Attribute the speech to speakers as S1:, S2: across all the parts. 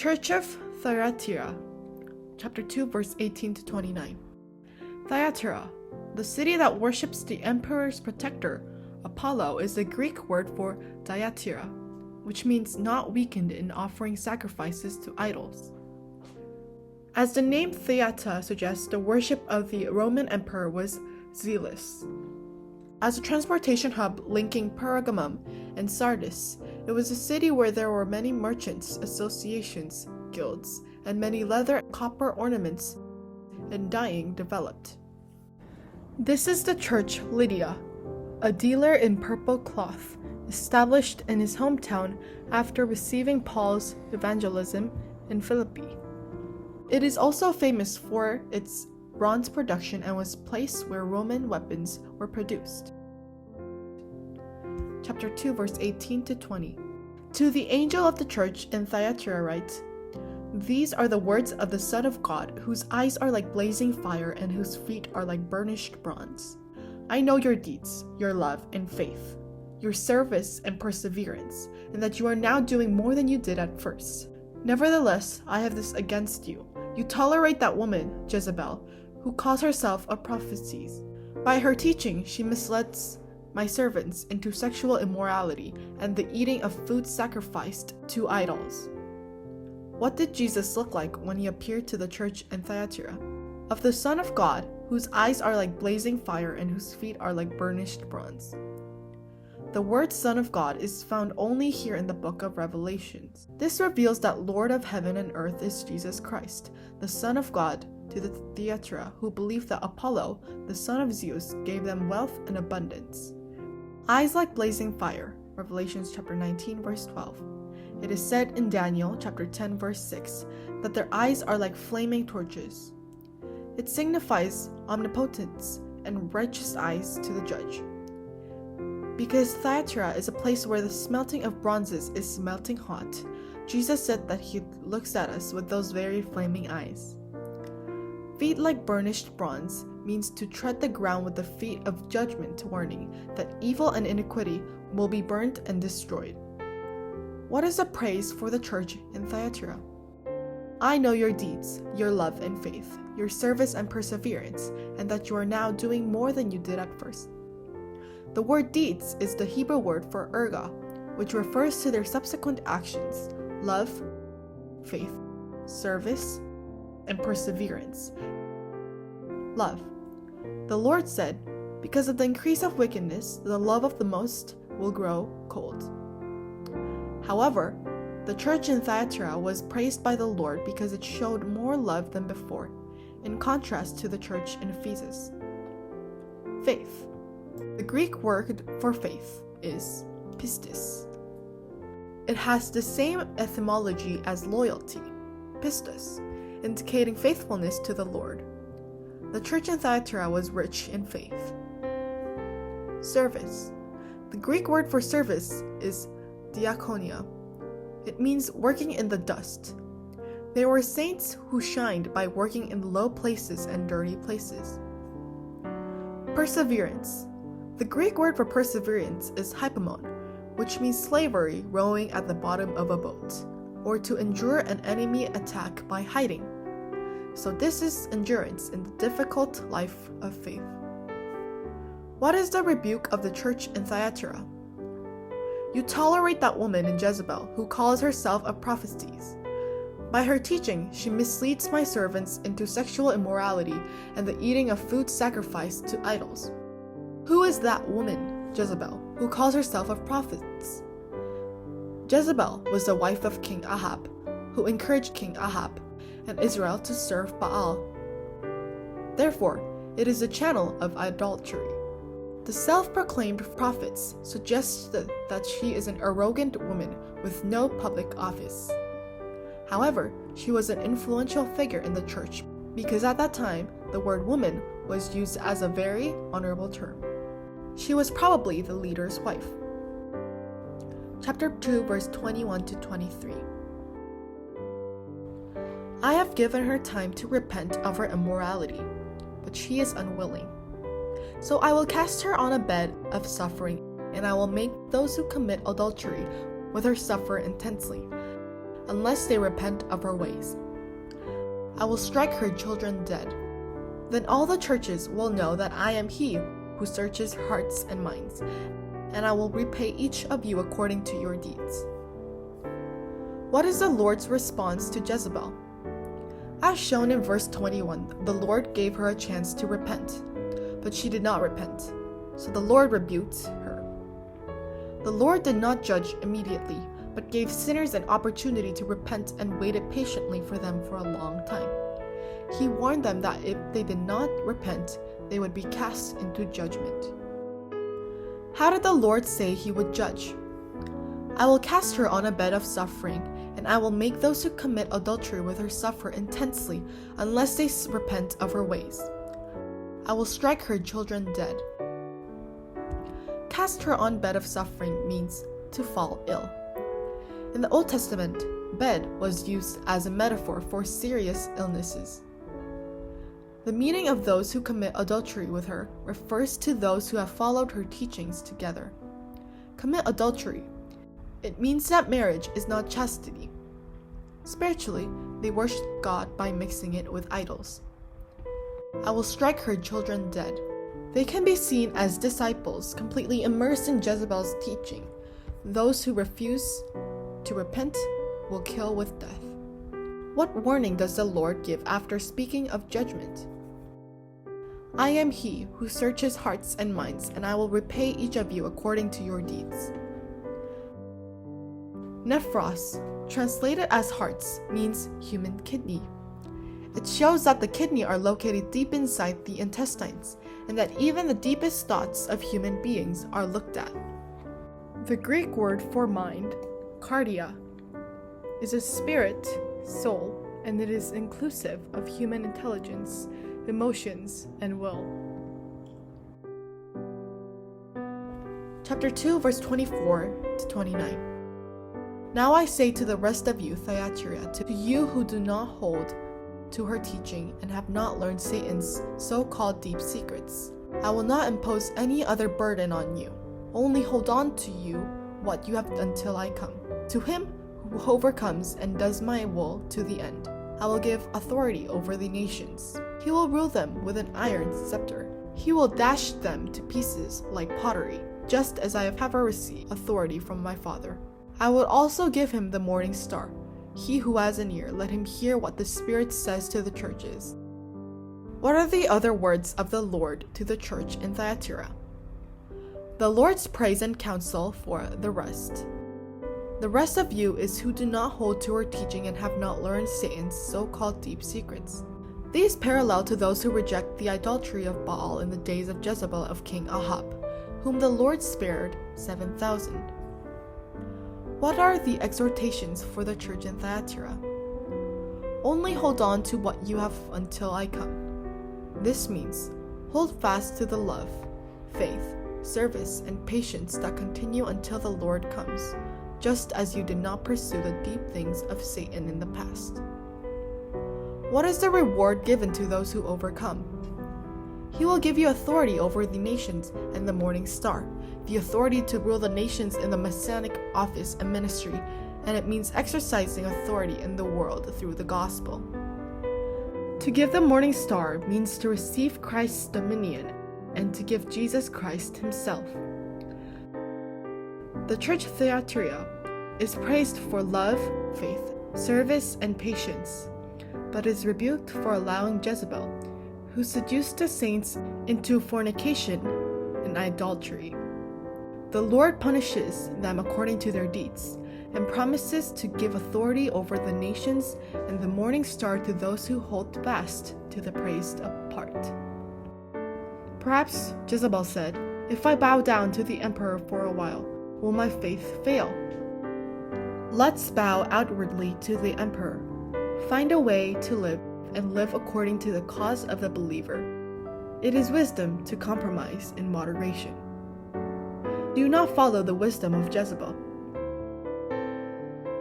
S1: Church of Thyatira, chapter 2, verse 18 to 29. Thyatira, the city that worships the emperor's protector, Apollo, is the Greek word for Thyatira, which means not weakened in offering sacrifices to idols. As the name Thyatira suggests, the worship of the Roman emperor was zealous. As a transportation hub linking Pergamum and Sardis, it was a city where there were many merchants, associations, guilds, and many leather and copper ornaments and dyeing developed. This is the church Lydia, a dealer in purple cloth, established in his hometown after receiving Paul's evangelism in Philippi. It is also famous for its bronze production and was a place where Roman weapons were produced. Chapter 2, verse 18 to 20. To the angel of the church in Thyatira write, "These are the words of the Son of God, whose eyes are like blazing fire and whose feet are like burnished bronze. I know your deeds, your love and faith, your service and perseverance, and that you are now doing more than you did at first. Nevertheless, I have this against you. You tolerate that woman, Jezebel, who calls herself a prophetess. By her teaching, she misleads my servants into sexual immorality and the eating of food sacrificed to idols." What did Jesus look like when he appeared to the church in Thyatira? Of the Son of God, whose eyes are like blazing fire and whose feet are like burnished bronze. The word Son of God is found only here in the book of Revelations. This reveals that Lord of heaven and earth is Jesus Christ, the Son of God, to the Thyatira, who believed that Apollo, the son of Zeus, gave them wealth and abundance. Eyes like blazing fire, Revelations chapter 19, verse 12. It is said in Daniel chapter 10, verse 6, that their eyes are like flaming torches. It signifies omnipotence and righteous eyes to the judge. Because Thyatira is a place where the smelting of bronzes is smelting hot, Jesus said that he looks at us with those very flaming eyes. Feet like burnished bronze means to tread the ground with the feet of judgment, warning that evil and iniquity will be burnt and destroyed. What is the praise for the church in Thyatira? I know your deeds, your love and faith, your service and perseverance, and that you are now doing more than you did at first. The word deeds is the Hebrew word for erga, which refers to their subsequent actions, love, faith, service, and perseverance. Love. The Lord said, "Because of the increase of wickedness, the love of the most will grow cold." However, the church in Thyatira was praised by the Lord because it showed more love than before, in contrast to the church in Ephesus. Faith. The Greek word for faith is pistis. It has the same etymology as loyalty, pistos, indicating faithfulness to the Lord. The church in Thyatira was rich in faith. Service. The Greek word for service is diakonia. It means working in the dust. They were saints who shined by working in low places and dirty places. Perseverance. The Greek word for perseverance is hypomone, which means slavery rowing at the bottom of a boat, or to endure an enemy attack by hiding. So this is endurance in the difficult life of faith. What is the rebuke of the church in Thyatira? You tolerate that woman in Jezebel who calls herself a prophetess. By her teaching, she misleads my servants into sexual immorality and the eating of food sacrificed to idols. Who is that woman, Jezebel, who calls herself a prophet? Jezebel was the wife of King Ahab, who encouraged King Ahab and Israel to serve Baal. Therefore, it is a channel of idolatry. The self-proclaimed prophets suggested that she is an arrogant woman with no public office. However, she was an influential figure in the church because at that time, the word woman was used as a very honorable term. She was probably the leader's wife. Chapter 2, verse 21 to 23. I have given her time to repent of her immorality, but she is unwilling. So I will cast her on a bed of suffering, and I will make those who commit adultery with her suffer intensely. unless they repent of her ways. I will strike her children dead. Then all the churches will know that I am he who searches hearts and minds, and I will repay each of you according to your deeds." What is the Lord's response to Jezebel? As shown in verse 21, the Lord gave her a chance to repent, but she did not repent, so the Lord rebuked her. The Lord did not judge immediately, but gave sinners an opportunity to repent and waited patiently for them for a long time. He warned them that if they did not repent, they would be cast into judgment. How did the Lord say he would judge? "I will cast her on a bed of suffering, and I will make those who commit adultery with her suffer intensely unless they repent of her ways. I will strike her children dead." Cast her on bed of suffering means to fall ill. In the Old Testament, bed was used as a metaphor for serious illnesses. The meaning of those who commit adultery with her refers to those who have followed her teachings together. Commit adultery. It means that marriage is not chastity. Spiritually, they worship God by mixing it with idols. I will strike her children dead. They can be seen as disciples completely immersed in Jezebel's teaching. Those who refuse to repent will kill with death. What warning does the Lord give after speaking of judgment? "I am he who searches hearts and minds, and I will repay each of you according to your deeds." Nephros, translated as hearts, means human kidney. It shows that the kidney are located deep inside the intestines, and that even the deepest thoughts of human beings are looked at. The Greek word for mind, cardia, is a spirit, soul, and it is inclusive of human intelligence, emotions, and will. Chapter 2, verse 24 to 29. Now I say to the rest of you, Thyatira, to you who do not hold to her teaching and have not learned Satan's so-called deep secrets, I will not impose any other burden on you. Only hold on to you what you have until I come. To him who overcomes and does my will to the end, I will give authority over the nations. He will rule them with an iron scepter. He will dash them to pieces like pottery, just as I have ever received authority from my Father. I will also give him the morning star. He who has an ear, let him hear what the Spirit says to the churches. What are the other words of the Lord to the church in Thyatira? The Lord's praise and counsel for the rest. The rest of you is who do not hold to her teaching and have not learned Satan's so-called deep secrets. These parallel to those who reject the idolatry of Baal in the days of Jezebel of King Ahab, whom the Lord spared 7,000. What are the exhortations for the church in Thyatira? Only hold on to what you have until I come. This means hold fast to the love, faith, service, and patience that continue until the Lord comes, just as you did not pursue the deep things of Satan in the past. What is the reward given to those who overcome? He will give you authority over the nations and the morning star, the authority to rule the nations in the Messianic office and ministry, and it means exercising authority in the world through the gospel. To give the morning star means to receive Christ's dominion and to give Jesus Christ himself. The church of Thyatira is praised for love, faith, service, and patience, but is rebuked for allowing Jezebel, who seduced the saints into fornication and idolatry. The Lord punishes them according to their deeds, and promises to give authority over the nations and the morning star to those who hold fast to the praised part. Perhaps Jezebel said, "If I bow down to the emperor for a while, will my faith fail?" Let's bow outwardly to the emperor. Find a way to live and live according to the cause of the believer. It is wisdom to compromise in moderation. Do not follow the wisdom of Jezebel.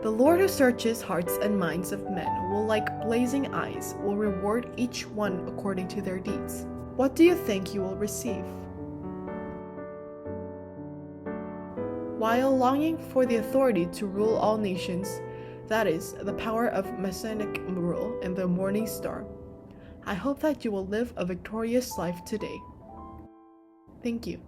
S1: The Lord who searches hearts and minds of men will, like blazing eyes, will reward each one according to their deeds. What do you think you will receive? While longing for the authority to rule all nations, That is, the power of messianic rule in the morning star. I hope that you will live a victorious life today. Thank you.